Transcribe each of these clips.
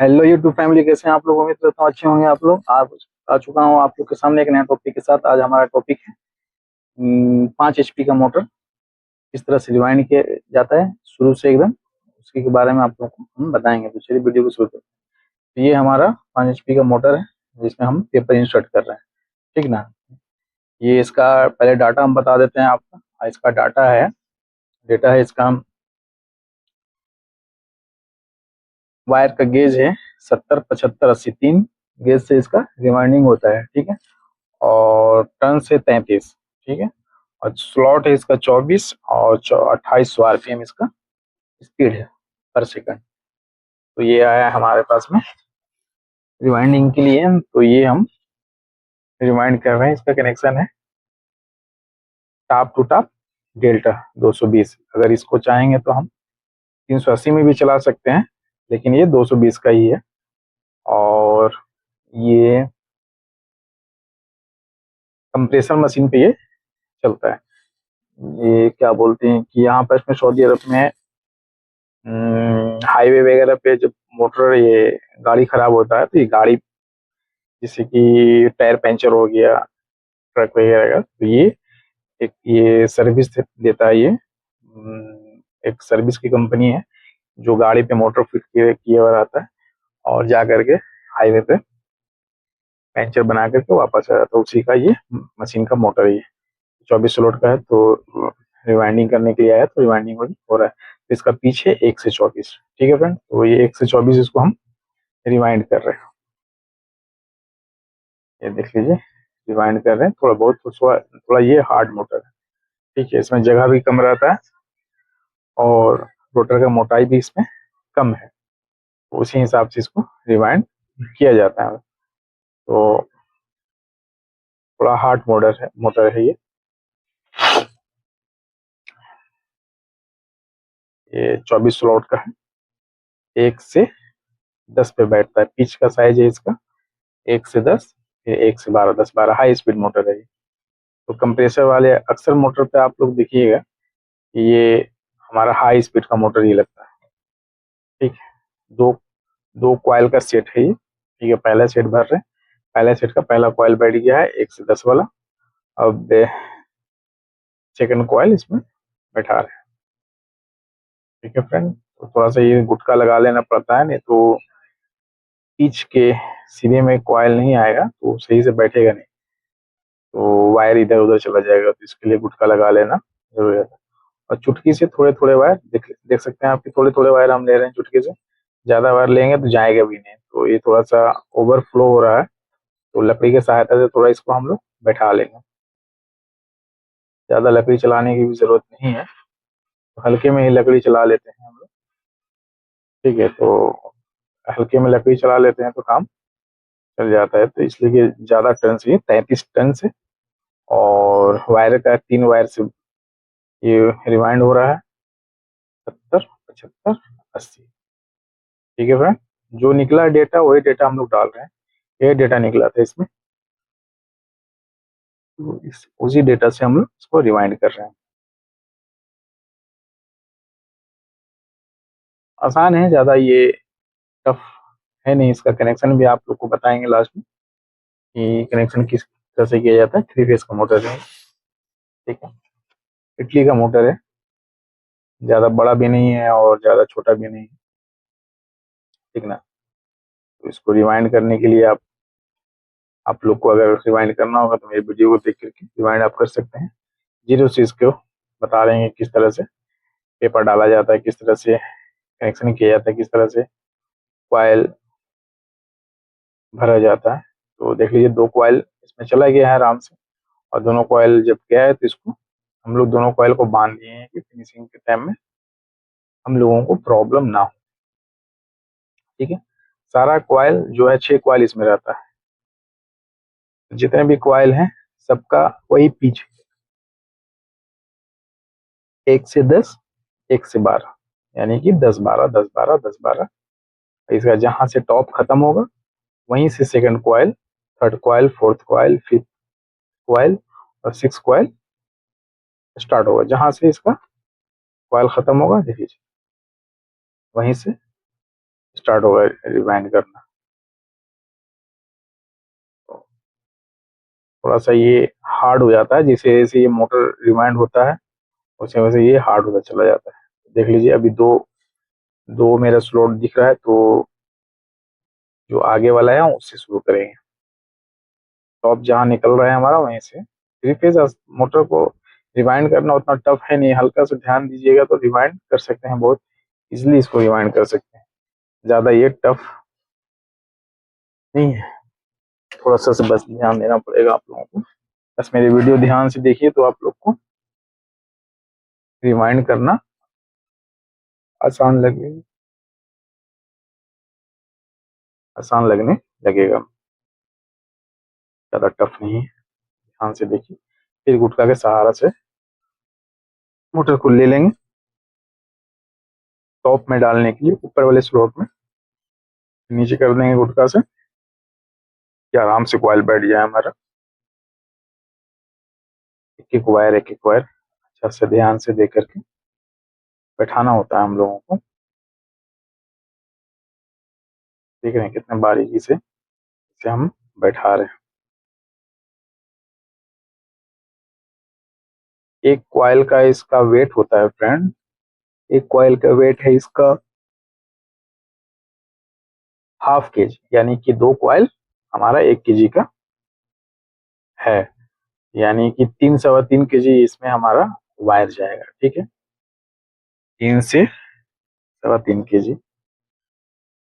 Hello YouTube family, कैसे हैं आप लोग? उम्मीद करता हूँ अच्छे होंगे आप लोग। आज आ चुका हूँ आप लोग के सामने एक नया टॉपिक के साथ। आज हमारा टॉपिक है 5 HP का मोटर किस तरह से रिवाइंड किया जाता है शुरू से एकदम, उसके के बारे में आप लोग को हम बताएंगे। तो चलिए वीडियो को शुरू करते हैं। तो ये हमारा 5 HP का मोटर है जिसमें हम पेपर इंसर्ट कर रहे हैं, ठीक ना। ये इसका पहले डाटा हम बता देते हैं आपका। इसका डेटा है इसका। हम वायर का गेज है 70 75 80 3 गेज से इसका रिवाइंडिंग होता है, ठीक है। और टन से 33, ठीक है। और स्लॉट है इसका 24 और 2800 RPM इसका स्पीड है पर सेकंड। तो ये आया है हमारे पास में रिवाइंडिंग के लिए। तो ये हम रिवाइंड कर रहे हैं। इसका कनेक्शन है टॉप टू टॉप डेल्टा 220। अगर इसको चाहेंगे तो हम 380 में भी चला सकते हैं, लेकिन ये 220 का ही है। और ये कंप्रेसर मशीन पे ये चलता है। ये क्या बोलते हैं कि यहाँ पर इसमें सऊदी अरब में हाईवे वगैरह पे जब मोटर ये गाड़ी खराब होता है तो ये गाड़ी जैसे कि टायर पंचर हो गया ट्रक वगैरह का, तो ये एक ये सर्विस देता है। ये एक सर्विस की कंपनी है जो गाड़ी पे मोटर फिट किए हुआ रहता है और जा करके हाईवे पे पंचर बना करके वापस आ जाता है। उसी का ये मशीन का मोटर है। ये 24 स्लॉट का है। तो रिवाइंडिंग करने के लिए आया तो रिवाइंडिंग हो रहा है। तो इसका पीछे 1 से 24, ठीक है फ्रेंड। तो ये 1 से 24 इसको हम रिवाइंड कर रहे हैं। ये देख लीजिए, रिवाइंड कर रहे हैं थोड़ा बहुत। थोड़ा ये हार्ड मोटर है, ठीक है। इसमें जगह भी कम रहता है और रोटर का मोटाई भी इसमें कम है, तो उसी हिसाब से इसको रिवाइंड किया जाता है। तो थोड़ा हार्ड मोटर है ये 24 स्लॉट का है। 1 से 10 पे बैठता है। पिच का साइज है इसका 1 से 10, फिर 1 से 12, 10 12 हाई स्पीड मोटर है ये। तो कंप्रेसर वाले अक्सर मोटर पे आप लोग देखिएगा कि ये हमारा हाई स्पीड का मोटर ही लगता है, ठीक है। दो दो कॉइल का सेट है ये, ठीक है। पहला सेट भर रहे हैं। पहले सेट का पहला कॉइल बैठ गया है 1 से 10 वाला। अब सेकंड कॉइल इसमें बैठा रहे हैं, ठीक है फ्रेंड। तो थोड़ा सा ये गुटका लगा लेना पड़ता है, नहीं तो पिच के सीधे में कॉइल नहीं आएगा तो सही से बैठेगा नहीं, तो वायर इधर उधर चला जाएगा। तो इसके लिए गुटका लगा लेना जरूरी है। और चुटकी से थोड़े थोड़े वायर देख सकते हैं आपके, थोड़े थोड़े वायर हम ले रहे हैं चुटकी से। ज्यादा वायर लेंगे तो जाएगा भी नहीं। तो ये थोड़ा सा ओवरफ्लो हो रहा है, तो लकड़ी की सहायता से थोड़ा इसको हम लोग बैठा लेंगे। ज्यादा लकड़ी चलाने की भी जरूरत नहीं है, तो हल्के में ही लकड़ी चला लेते हैं हम लोग, ठीक है। तो हल्के में लकड़ी चला लेते हैं तो काम चल जाता है। तो इसलिए कि ज्यादा टन से 33 टन से, और वायर का 3 वायर से ये रिवाइंड हो रहा है 70 75 80, ठीक है फ्रेंड। जो निकला डेटा वही डेटा हम लोग डाल रहे हैं। ये डेटा निकला था इसमें, तो उसी डेटा से हम लोग इसको रिवाइंड कर रहे हैं। आसान है, ज्यादा ये टफ है नहीं। इसका कनेक्शन भी आप लोग को बताएंगे लास्ट में कि कनेक्शन किस तरह से किया जाता है। 3 फेज का मोटर है, ठीक है। इटली का मोटर है, ज्यादा बड़ा भी नहीं है और ज्यादा छोटा भी नहीं है, ठीक ना। तो इसको रिवाइंड करने के लिए आप लोग को अगर रिवाइंड करना होगा तो मेरे वीडियो को देख करके रिवाइंड आप कर सकते हैं। जीरो से इसको बता रहे हैं किस तरह से पेपर डाला जाता है, किस तरह से कनेक्शन किया जाता है, किस तरह से कॉइल भरा जाता है। तो देख लीजिए 2 कॉइल इसमें चला गया है आराम से। और दोनों कॉइल जब गया है तो इसको हम लोग दोनों कॉइल को बांध दिए हैं कि फिनिशिंग के टाइम में हम लोगों को प्रॉब्लम ना हो, ठीक है। सारा कॉइल जो है 6 कॉइल इसमें रहता है। जितने भी कॉइल हैं सबका वही पिच, 1 से 10 1 से 12, यानी कि 10 12 10 12 10 12। इसका जहां से टॉप खत्म होगा वहीं से second coil, third coil, fourth coil, fifth coil और 6 कॉइल स्टार्ट होगा। जहां से इसका कॉइल खत्म होगा देखिए वहीं से स्टार्ट होगा रिवाइंड करना। तो थोड़ा सा ये हार्ड हो जाता है, जैसे जैसे ये मोटर रिवाइंड होता है वैसे वैसे ये हार्ड होता चला जाता है। देख लीजिए अभी दो दो मेरा स्लॉट दिख रहा है, तो जो आगे वाला है उससे शुरू करेंगे। टॉप जहाँ निकल रहा है हमारा वहीं से थ्री फेज मोटर को रिवाइंड करना उतना टफ है नहीं, हल्का सा ध्यान दीजिएगा तो रिवाइंड कर सकते हैं, बहुत इजिली इसको रिवाइंड कर सकते हैं, ज़्यादा ये टफ नहीं है। थोड़ा सा से बस ध्यान देना पड़ेगा आप लोगों को। बस मेरी वीडियो ध्यान से देखिए तो आप लोग को रिवाइंड करना आसान लगेगा, आसान लगने लगेगा, ज़्यादा टफ नहीं है। ध्यान से देखिए, फिर गुटका के सहारा से मोटर को ले लेंगे टॉप में डालने के लिए, ऊपर वाले स्लॉट में नीचे कर देंगे गुटका से कि आराम से कॉइल बैठ जाए हमारा। एक एक वायर अच्छा से ध्यान से देख करके बैठाना होता है हम लोगों को। देख रहे हैं कितने बारीकी से इसे हम बैठा रहे हैं। एक कॉइल का इसका वेट होता है फ्रेंड, एक कॉइल का वेट है इसका 1/2 kg, यानी कि 2 कॉइल हमारा 1 kg का है, यानी कि 3 सवा 3 kg इसमें हमारा वायर जाएगा। ठीक है, 3 से 3.25 kg।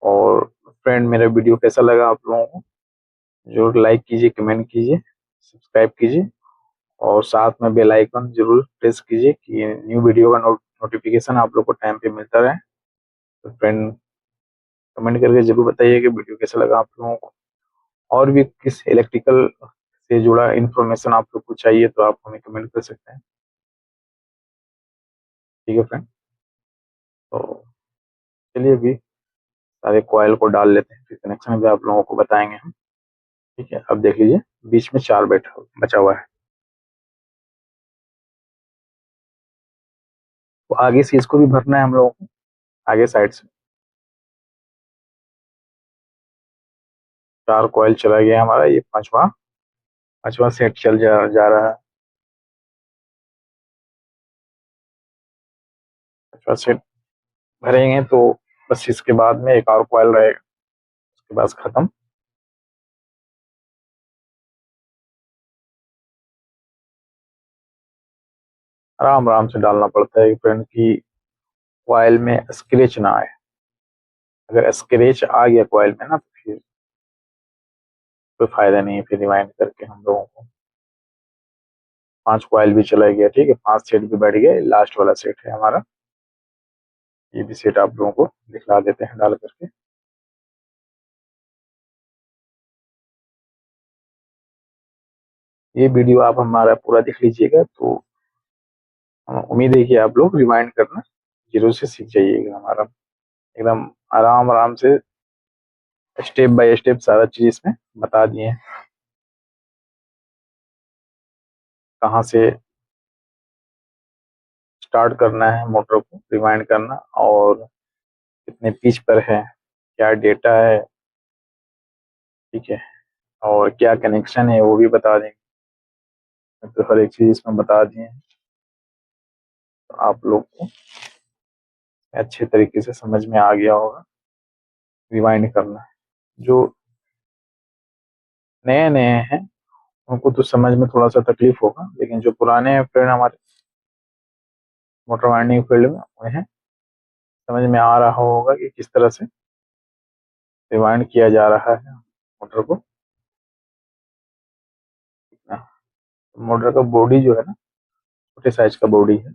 और फ्रेंड मेरा वीडियो कैसा लगा आप लोगों को जरूर लाइक कीजिए, कमेंट कीजिए, सब्सक्राइब कीजिए और साथ में बेल आइकन जरूर प्रेस कीजिए कि न्यू वीडियो का नोटिफिकेशन आप लोग को टाइम पे मिलता रहे। तो फ्रेंड कमेंट करके जरूर बताइए कि वीडियो कैसा लगा आप लोगों को, और भी किस इलेक्ट्रिकल से जुड़ा इंफॉर्मेशन आप लोग को चाहिए तो आप हमें कमेंट कर सकते हैं। ठीक है फ्रेंड, तो चलिए अभी सारे कॉयल को डाल लेते हैं, फिर कनेक्शन भी आप लोगों को बताएंगे हम। ठीक है, अब देख लीजिए बीच में 4 बैठा बचा हुआ है, तो आगे से इसको भी भरना है हम लोगों को, आगे साइड से 4 कॉयल चला गया हमारा, ये पांचवा पांचवा सेट चल जा रहा है। पांचवा सेट भरेंगे तो बस इसके बाद में एक और कॉयल रहेगा, उसके बाद खत्म। आराम आराम से डालना पड़ता है फ्रेंड की कॉयल में स्क्रेच ना आए, अगर स्क्रेच आ गया कॉयल में ना तो फिर कोई फायदा नहीं है फिर रिवाइंड करके हम लोगों को। 5 कॉयल भी चला गया, ठीक है, 5 सेट भी बैठ गए, लास्ट वाला सेट है हमारा, ये भी सेट आप लोगों को दिखला देते हैं डाल करके। ये वीडियो आप हमारा पूरा देख लीजिएगा तो उम्मीद है कि आप लोग रिवाइंड करना जरूर से सीख जाइएगा हमारा, एकदम आराम आराम से स्टेप बाय स्टेप सारा चीज इसमें बता दिए हैं, कहाँ से स्टार्ट करना है मोटर को रिवाइंड करना और कितने पिच पर है, क्या डेटा है, ठीक है, और क्या कनेक्शन है वो भी बता देंगे। तो हर एक चीज इसमें बता दिए हैं, तो आप लोग को अच्छे तरीके से समझ में आ गया होगा रिवाइंड करना। जो नए नए हैं उनको तो समझ में थोड़ा सा तकलीफ होगा, लेकिन जो पुराने फ्रेंड हमारे मोटर वाइंडिंग फील्ड में उन्हें समझ में आ रहा होगा कि किस तरह से रिवाइंड किया जा रहा है मोटर को। मोटर का बॉडी जो है ना छोटे साइज का बॉडी है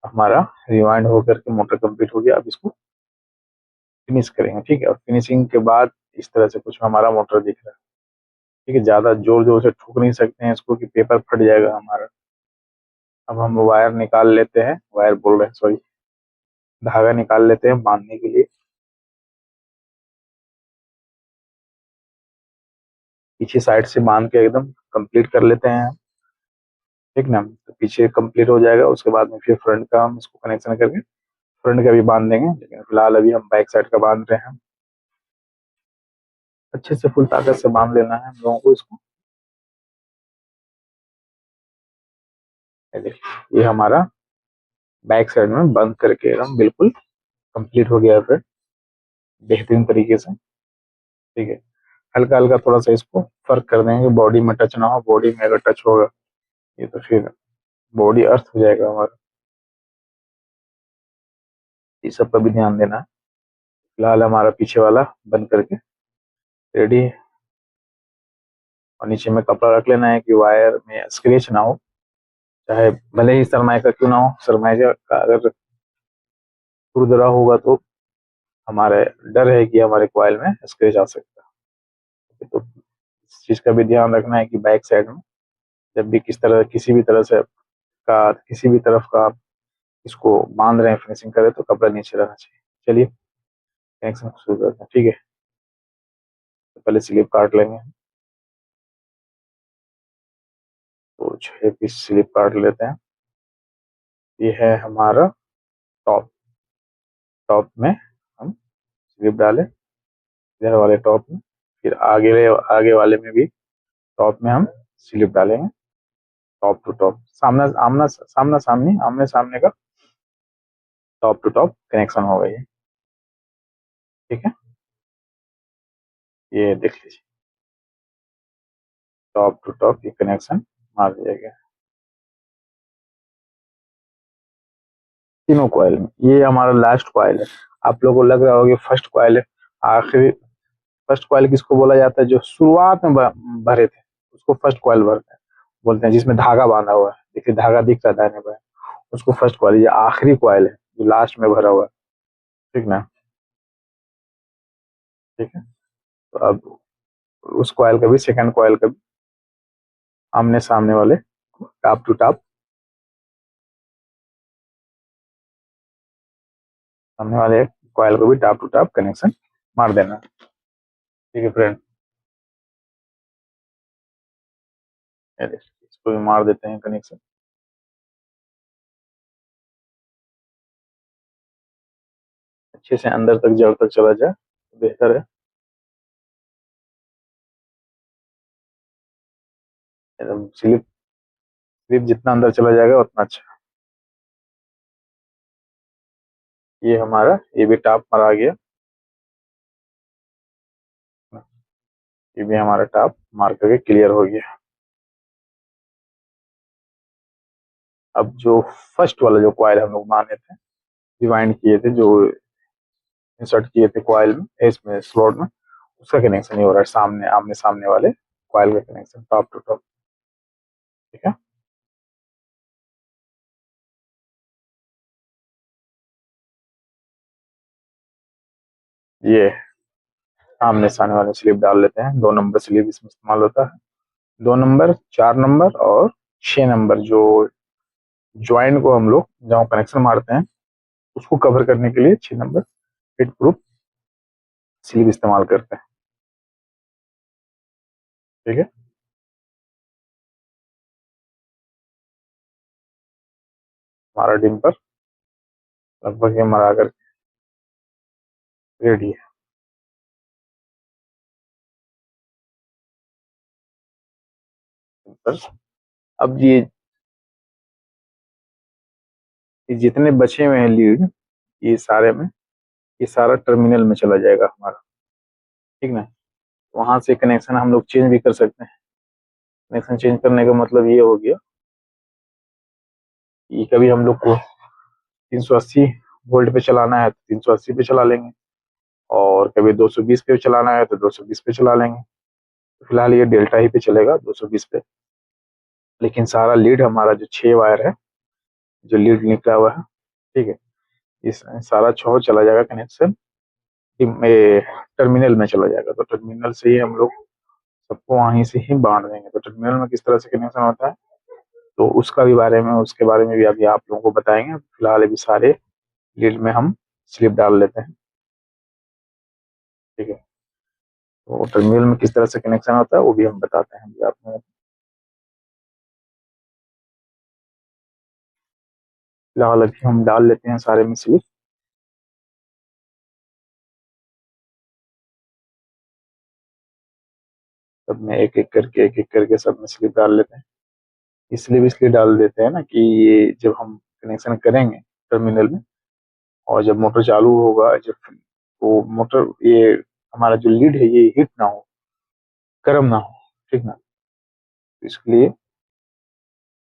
हमारा, रिवाइंड होकर के मोटर कंप्लीट हो गया। अब इसको फिनिश करेंगे, ठीक है, और फिनिशिंग के बाद इस तरह से कुछ हमारा मोटर दिख रहा है। ठीक है, ज्यादा जोर जोर से ठोक नहीं सकते हैं इसको कि पेपर फट जाएगा हमारा। अब हम वायर निकाल लेते हैं, वायर बोल रहे हैं सॉरी, धागा निकाल लेते हैं बांधने के लिए। पीछे साइड से बांध के एकदम कंप्लीट कर लेते हैं, ठीक ना, तो पीछे कंप्लीट हो जाएगा, उसके बाद में फिर फ्रंट का हम इसको कनेक्शन करके फ्रंट का भी बांध देंगे, लेकिन फिलहाल अभी हम बैक साइड का बांध रहे हैं। अच्छे से फुल ताकत से बांध लेना है हम लोगों को इसको। ये देखिए, ये हमारा बैक साइड में बंद करके एकदम बिल्कुल कंप्लीट हो गया फिर बेहतरीन तरीके से। ठीक है, हल्का हल्का थोड़ा सा इसको फर्क कर देंगे, बॉडी में टच ना हो। बॉडी में अगर टच होगा ये तो फिर बॉडी अर्थ हो जाएगा हमारा। इस सब का भी ध्यान देना है। फिलहाल हमारा पीछे वाला बंद करके रेडी है, और नीचे में कपड़ा रख लेना है कि वायर में स्क्रैच ना हो, चाहे भले ही सरमाई का क्यों ना हो। सरमाई का अगर खुरदरा होगा तो हमारे डर है कि हमारे कॉइल में स्क्रैच आ सकता है। तो इस चीज का भी ध्यान रखना है कि बैक साइड में जब भी किसी भी तरह से किसी भी तरफ का आप इसको बांध रहे हैं, फिनिशिंग करें, तो कपड़ा नीचे रहना चाहिए। चलिए कनेक्शन शुरू करते हैं। ठीक है, तो पहले स्लिप काट लेंगे, तो 6 पीस स्लिप काट लेते हैं। ये है हमारा टॉप। टॉप में हम स्लिप डालें, इधर वाले टॉप में, फिर आगे वाले में भी टॉप में हम स्लिप डालेंगे। टॉप टू टॉप, आमने सामने का टॉप टू टॉप कनेक्शन होगा ये। ठीक है, ये देख लीजिए, टॉप टू टॉप ये कनेक्शन मार दिया गया तीनों कॉइल में। ये हमारा लास्ट कॉइल है। आप लोगों को लग रहा होगा फर्स्ट कॉइल है, आखिरी। फर्स्ट कॉइल किसको बोला जाता है? जो शुरुआत में भरे थे उसको फर्स्ट कॉइल भरते हैं, बोलते हैं, जिसमें धागा बांधा हुआ है। देखिए धागा दिख रहा है दाहिने बाएं, उसको फर्स्ट कॉइल। ये आखिरी कॉइल है जो लास्ट में भरा हुआ है। ठीक ना? ठीक है, तो अब उस कॉइल का भी, सेकंड कॉइल का भी आमने सामने वाले टॉप टू टॉप, सामने वाले कॉइल को भी टॉप टू टॉप कनेक्शन मार देना। ठीक है फ्रेंड, इसको भी मार देते हैं कनेक्शन। अच्छे से अंदर तक, जड़ तक चला जाए तो बेहतर है। एकदम स्लिप स्लिप जितना अंदर चला जाएगा उतना अच्छा। ये हमारा, ये भी टॉप मरा गया, ये भी हमारा टॉप मार करके क्लियर हो गया। अब जो फर्स्ट वाला जो कॉइल हम लोग माने थे, रिवाइंड किए थे, जो इंसर्ट किए थे कॉइल में, इसमें स्लॉट में, उसका कनेक्शन नहीं हो रहा है। सामने आमने सामने वाले कॉइल का कनेक्शन टॉप टू टॉप। ठीक है, ये आमने सामने वाले स्लिप डाल लेते हैं। 2 नंबर स्लिप इसमें इस्तेमाल होता है। 2 नंबर, 4 नंबर और 6 नंबर, जो ज्वाइंट को हम लोग जहाँ कनेक्शन मारते हैं उसको कवर करने के लिए 6 नंबर हिट प्रूफ स्लीव इस्तेमाल करते हैं। ठीक है, हमारा डिम्पर लगभग ये मरा कर रेडी है। डिम्पर, अब ये जितने बचे हुए हैं लीड, ये सारे में, ये सारा टर्मिनल में चला जाएगा हमारा। ठीक ना? वहां से कनेक्शन हम लोग चेंज भी कर सकते हैं। कनेक्शन चेंज करने का मतलब ये हो गया कि कभी हम लोग को 380 वोल्ट पे चलाना है तो 380 पे चला लेंगे, और कभी 220 पे चलाना है तो 220 पे चला लेंगे। तो फिलहाल ये डेल्टा ही पे चलेगा 220 पे। लेकिन सारा लीड हमारा जो 6 वायर है, जो लीड निकला हुआ है, ठीक है, इस सारा 6 चला जाएगा कनेक्शन टर्मिनल में चला जाएगा। तो टर्मिनल से ही हम लोग सबको वहीं से ही बांध देंगे। तो टर्मिनल में किस तरह से कनेक्शन होता है, तो उसके बारे में भी अभी आप लोगों को बताएंगे। फिलहाल अभी सारे लीड में हम स्लिप डाल लेते हैं। ठीक है, तो टर्मिनल में किस तरह से कनेक्शन होता है वो भी हम बताते हैं अभी आपको। फिलहाल अभी हम डाल लेते हैं सारे में स्लिप। सब में एक एक करके सब में स्लिप डाल लेते हैं। इसलिए डाल देते हैं ना कि ये जब हम कनेक्शन करेंगे टर्मिनल में और जब मोटर चालू होगा, जब वो मोटर ये हमारा जो लीड है ये हीट ना हो, गर्म ना हो, ठीक ना। तो इसके लिए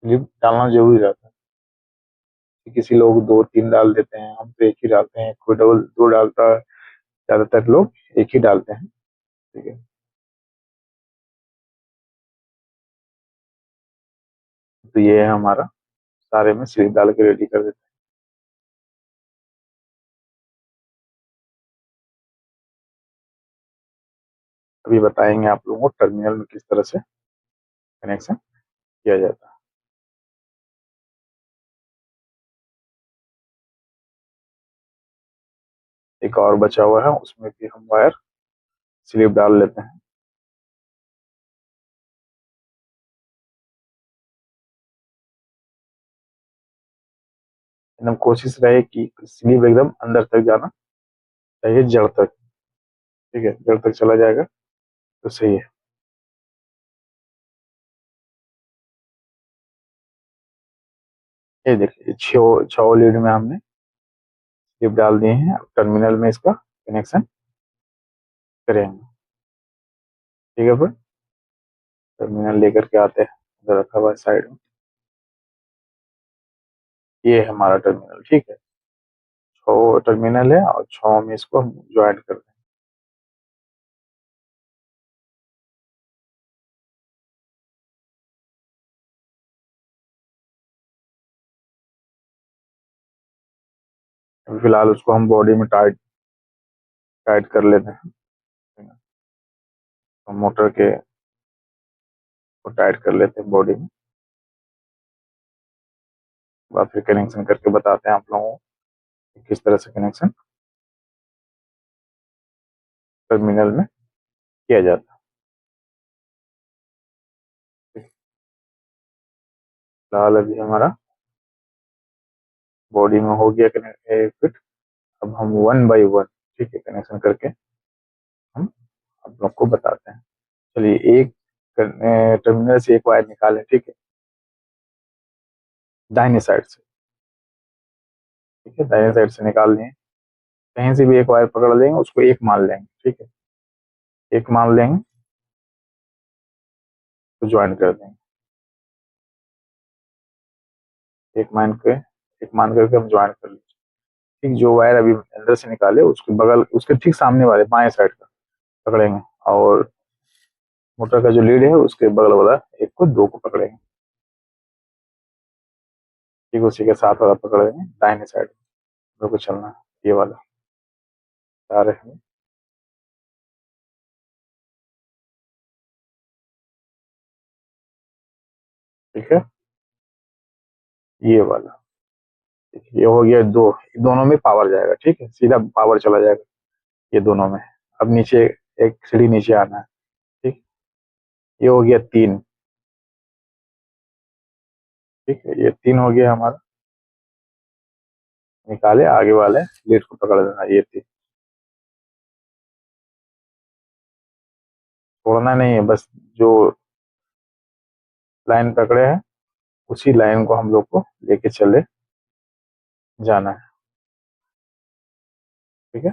स्लिप डालना जरूरी रहता है। किसी लोग दो तीन डाल देते हैं, हम तो एक ही डालते हैं, कोई डबल दो डालता है, ज्यादातर लोग एक ही डालते हैं। ठीक है, तो ये है हमारा, सारे में स्लिप डाल के रेडी कर देते हैं। अभी बताएंगे आप लोगों को टर्मिनल में किस तरह से कनेक्शन किया जाता है। एक और बचा हुआ है, उसमें भी हम वायर स्लिप डाल लेते हैं। एकदम कोशिश रहे कि स्लीव एकदम अंदर तक जाना चाहिए, जड़ तक। ठीक है, जड़ तक चला जाएगा तो सही है। ये देखिए, छो लीड में हमने स्लिप डाल दिए हैं। अब टर्मिनल में इसका कनेक्शन करेंगे। ठीक है, फिर टर्मिनल लेकर के आते हैं, इधर रखा हुआ है साइड में। ये है हमारा टर्मिनल, ठीक है। छो टर्मिनल है और छो में इसको हम ज्वाइन कर दें। अभी फिलहाल उसको हम बॉडी में टाइट टाइट कर लेते हैं। तो मोटर के को टाइट कर लेते हैं बॉडी में। बाद फिर कनेक्शन करके बताते हैं आप लोगों को कि किस तरह से कनेक्शन टर्मिनल में किया जाता है। फिलहाल अभी हमारा बॉडी में हो गया कनेक्ट फिट। अब हम वन बाई वन, ठीक है, कनेक्शन करके हम आप लोग को बताते हैं। चलिए, एक टर्मिनल से एक वायर निकालें, ठीक है, दाहिने साइड से। ठीक है, दाहिने साइड से निकाल लें। कहीं से भी एक वायर पकड़ लेंगे, उसको एक मान लेंगे। ठीक है, एक मान लेंगे तो ज्वाइन कर देंगे। एक मान के एक मान करके हम ज्वाइन कर लेंगे। ठीक, जो वायर अभी अंदर से निकाले उसके बगल, उसके ठीक सामने वाले बाएं साइड का पकड़ेंगे, और मोटर का जो लीड है उसके बगल वाला एक को, दो को पकड़ेंगे। ठीक, उसी के साथ वाला पकड़ेंगे दाहिने साइड में को चलना है, ये वाला आ रहे हैं। ठीक है, ये वाला। ठीक है, ये हो गया दो। दोनों में पावर जाएगा, ठीक है, सीधा पावर चला जाएगा ये दोनों में। अब नीचे एक सीढ़ी नीचे आना है। ठीक, ये हो गया तीन। ठीक है, ये तीन हो गया हमारा। निकाले आगे वाले लीड को पकड़ देना, ये तीन। छोड़ना नहीं है, बस जो लाइन पकड़े हैं उसी लाइन को हम लोग को लेके चले जाना है। ठीक है,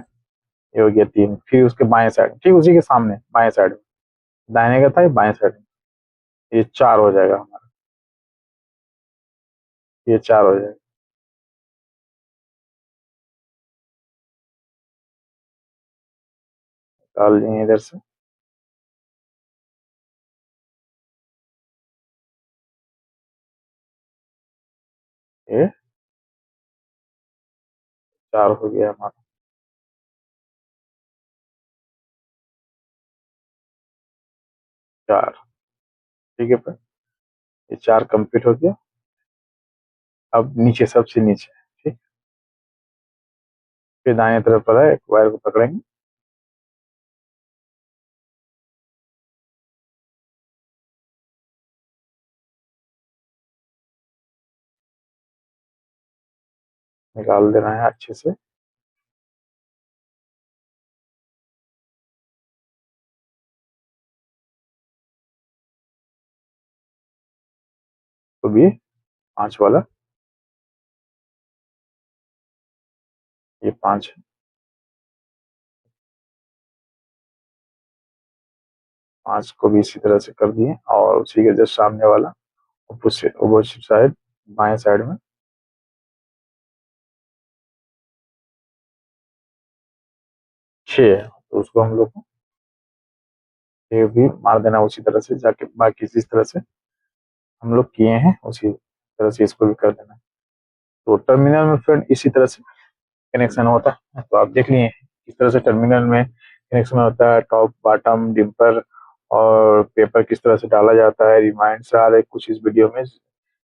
ये हो गया तीन। फिर उसके बाएं साइड, ठीक उसी के सामने बाएं साइड में, दाहिने का था ये बाएं साइड में, ये चार हो जाएगा हमारा। ये चार हो जाएगा। डाल दिए इधर से, ये चार हो गया हमारा। चार, ठीक है, फिर ये चार कंप्लीट हो गया। अब नीचे, सबसे नीचे, ठीक, फिर दाहिने तरफ वाला एक वायर को पकड़ेंगे, निकाल देना है अच्छे से। इसको भी 5 वाला, ये 5 है, 5 को भी इसी तरह से कर दिए। और उसी के जस्ट सामने वाला अपोजिट साइड, बाएं साइड में 6 है, तो उसको हम लोग को ये भी मार देना उसी तरह से, जाके बाकी जिस तरह से हम लोग किए हैं उसी तरह से इसको भी कर देना। तो टर्मिनल में फ्रेंड इसी तरह से कनेक्शन होता है। तो आप देख लिए किस तरह से टर्मिनल में कनेक्शन होता है, टॉप बॉटम डिम्पर और पेपर किस तरह से डाला जाता है, रिमाइंड सारे कुछ इस वीडियो में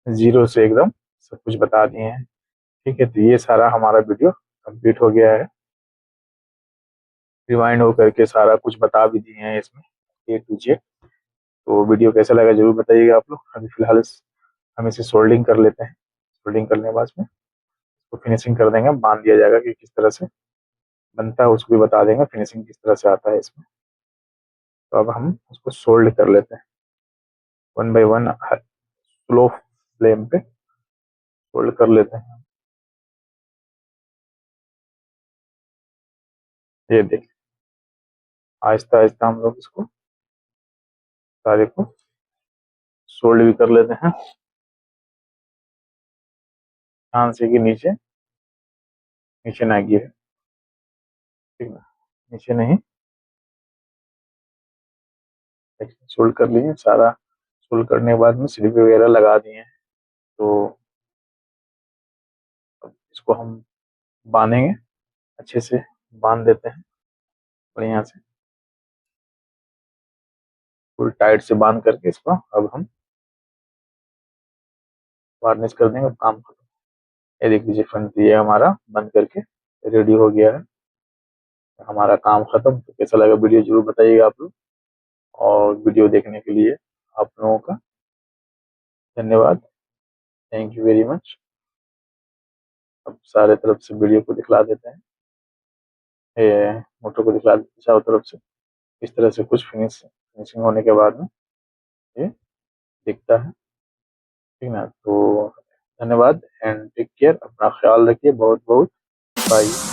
जीरो से एकदम सब कुछ बता दिए हैं। ठीक है, तो ये सारा हमारा वीडियो कंप्लीट हो गया है, रिमाइंड हो करके सारा कुछ बता भी दिए हैं इसमें ए टू जेड। तो वीडियो कैसा लगा जरूर बताइएगा आप लोग। अभी फिलहाल हम इसे सोल्डिंग कर लेते हैं, सोल्डिंग करने के बाद में तो फिनिशिंग कर देंगे, बांध दिया जाएगा कि किस तरह से बनता है, उसको भी बता देंगे फिनिशिंग किस तरह से आता है इसमें। तो अब हम उसको सोल्ड कर लेते हैं 1 बाय 1 स्लो फ्लेम पे सोल्ड कर लेते हैं। ये देखिए आहिस्ता आहिस्ता हम लोग इसको सारे को सोल्ड भी कर लेते हैं, ध्यान से कि नीचे नीचे ना गिरे, ठीक है, नीचे नहीं। सोल्ड कर लीजिए सारा, सोल्ड करने के बाद में स्लिप वगैरह लगा दिए हैं। तो अब इसको हम बांधेंगे, अच्छे से बांध देते हैं बढ़िया से, फुल टाइट से बांध करके इसको अब हम वार्निश कर देंगे, काम खत्म। ये देख लीजिए फ्रंट, ये हमारा बंद करके रेडी हो गया है, हमारा काम खत्म। तो कैसा लगा वीडियो जरूर बताइएगा आप लोग, और वीडियो देखने के लिए आप लोगों का धन्यवाद, थैंक यू वेरी मच। अब सारे तरफ से वीडियो को दिखला देते हैं, ये मोटर को दिखला देते हैं चारों तरफ से, इस तरह से कुछ फिनिशिंग होने के बाद में ये दिखता है, ठीक ना। तो धन्यवाद एंड टेक केयर, अपना ख्याल रखिए, बहुत बहुत बाय।